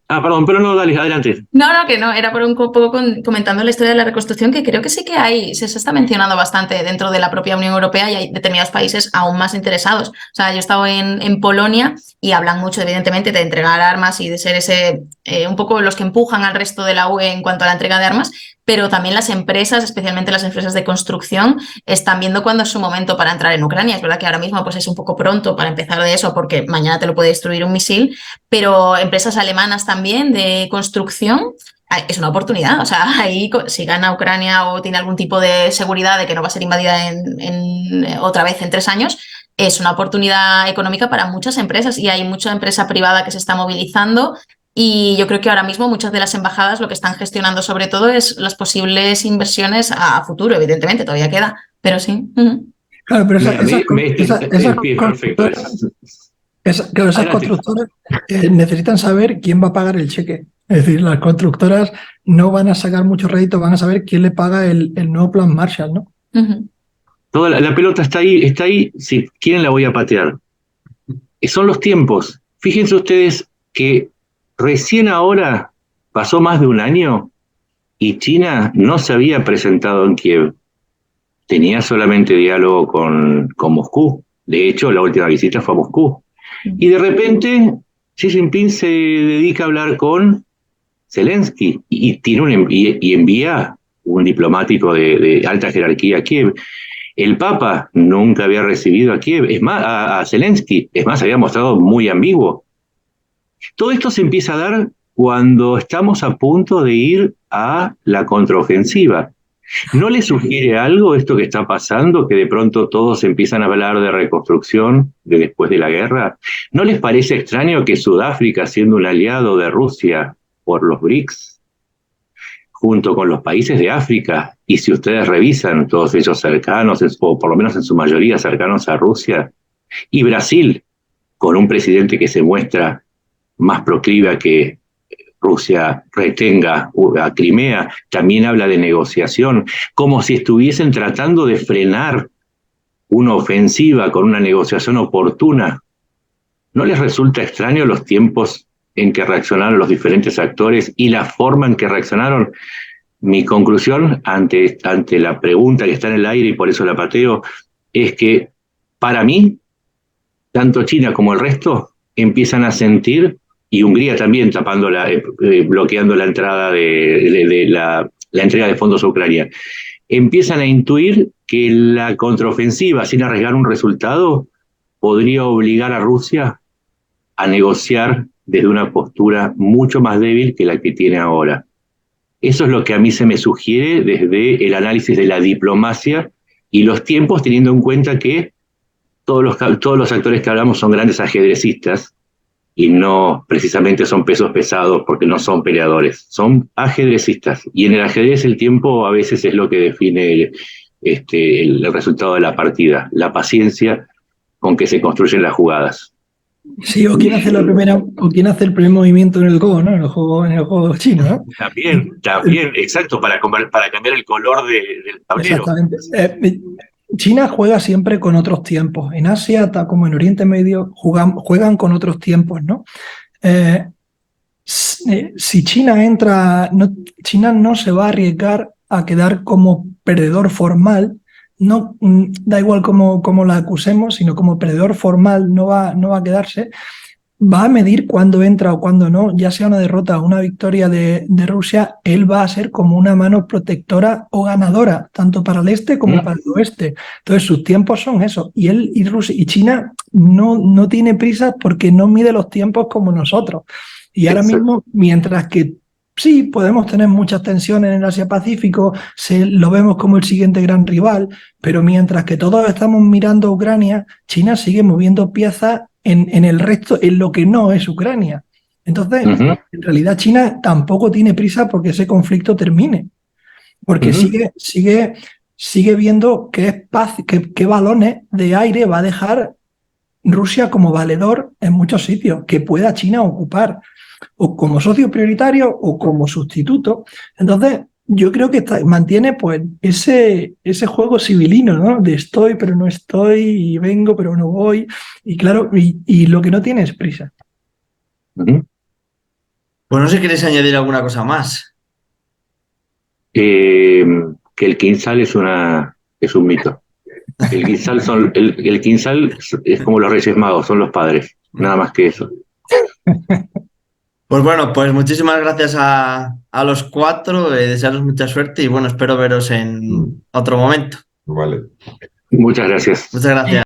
Perdón, pero no, dale, adelante. No, que no, era por un poco comentando la historia de la reconstrucción, que creo que sí que se está mencionando bastante dentro de la propia Unión Europea y hay determinados países aún más interesados. O sea, yo he estado en Polonia y hablan mucho, evidentemente, de entregar armas y de ser un poco los que empujan al resto de la UE en cuanto a la entrega de armas, pero también las empresas, especialmente las empresas de construcción, están viendo cuándo es su momento para entrar en Ucrania. Es verdad que ahora mismo pues, es un poco pronto para empezar de eso porque mañana te lo puede destruir un misil, pero empresas alemanas también de construcción, es una oportunidad. O sea, ahí si gana Ucrania o tiene algún tipo de seguridad de que no va a ser invadida otra vez en 3 años, es una oportunidad económica para muchas empresas y hay mucha empresa privada que se está movilizando. Y yo creo que ahora mismo muchas de las embajadas lo que están gestionando sobre todo es las posibles inversiones a futuro, evidentemente, todavía queda, pero sí. Claro, pero esas constructoras necesitan saber quién va a pagar el cheque. Es decir, las constructoras no van a sacar mucho rédito, van a saber quién le paga el nuevo plan Marshall, ¿no? Toda la pelota está ahí, si quieren la voy a patear. Son los tiempos. Fíjense ustedes que recién ahora pasó más de un año y China no se había presentado en Kiev. Tenía solamente diálogo con Moscú. De hecho, la última visita fue a Moscú. Y de repente Xi Jinping se dedica a hablar con Zelensky y envía un diplomático de alta jerarquía a Kiev. El Papa nunca había recibido a Kiev, a Zelensky, es más, había mostrado muy ambiguo. Todo esto se empieza a dar cuando estamos a punto de ir a la contraofensiva. ¿No les sugiere algo esto que está pasando, que de pronto todos empiezan a hablar de reconstrucción de después de la guerra? ¿No les parece extraño que Sudáfrica, siendo un aliado de Rusia por los BRICS, junto con los países de África, y si ustedes revisan todos ellos cercanos, o por lo menos en su mayoría cercanos a Rusia, y Brasil, con un presidente que se muestra más proclive a que Rusia retenga a Crimea, también habla de negociación, como si estuviesen tratando de frenar una ofensiva con una negociación oportuna? ¿No les resulta extraño los tiempos en que reaccionaron los diferentes actores y la forma en que reaccionaron? Mi conclusión ante la pregunta que está en el aire y por eso la pateo, es que para mí, tanto China como el resto empiezan a sentir, y Hungría también bloqueando la entrada la entrega de fondos a Ucrania, empiezan a intuir que la contraofensiva, sin arriesgar un resultado, podría obligar a Rusia a negociar desde una postura mucho más débil que la que tiene ahora. Eso es lo que a mí se me sugiere desde el análisis de la diplomacia y los tiempos, teniendo en cuenta que todos los actores que hablamos son grandes ajedrecistas y no precisamente son pesos pesados porque no son peleadores, son ajedrecistas. Y en el ajedrez el tiempo a veces es lo que define el resultado de la partida, la paciencia con que se construyen las jugadas. Sí, o quién hace la primera, o quién hace el primer movimiento en el Go, ¿no? En el juego chino, ¿no? También, exacto, para cambiar el color del tablero. Exactamente. China juega siempre con otros tiempos. En Asia, como en Oriente Medio, juegan con otros tiempos, ¿no? Si China entra, China no se va a arriesgar a quedar como perdedor formal. No, da igual cómo la acusemos, sino como perdedor formal no va a quedarse. Va a medir cuándo entra o cuándo no, ya sea una derrota o una victoria de Rusia, él va a ser como una mano protectora o ganadora, tanto para el este como para el oeste. Entonces sus tiempos son eso. Y él y China no tiene prisa porque no mide los tiempos como nosotros. Y ahora mismo, mientras que sí, podemos tener muchas tensiones en el Asia-Pacífico, lo vemos como el siguiente gran rival, pero mientras que todos estamos mirando a Ucrania, China sigue moviendo piezas en el resto, en lo que no es Ucrania. Entonces, en realidad China tampoco tiene prisa porque ese conflicto termine, porque sigue viendo qué balones de aire va a dejar Rusia como valedor en muchos sitios, que pueda China ocupar, o como socio prioritario o como sustituto. Entonces, yo creo que mantiene pues ese juego civilino, ¿no? De estoy pero no estoy, y vengo pero no voy, y claro, y lo que no tiene es prisa. Pues no sé si queréis añadir alguna cosa más. Que el Kinsal es un mito. El Kinsal es como los Reyes Magos, son los padres, nada más que eso. Pues bueno, pues muchísimas gracias a los cuatro, desearos mucha suerte y bueno, espero veros en otro momento. Vale. Muchas gracias. Muchas gracias.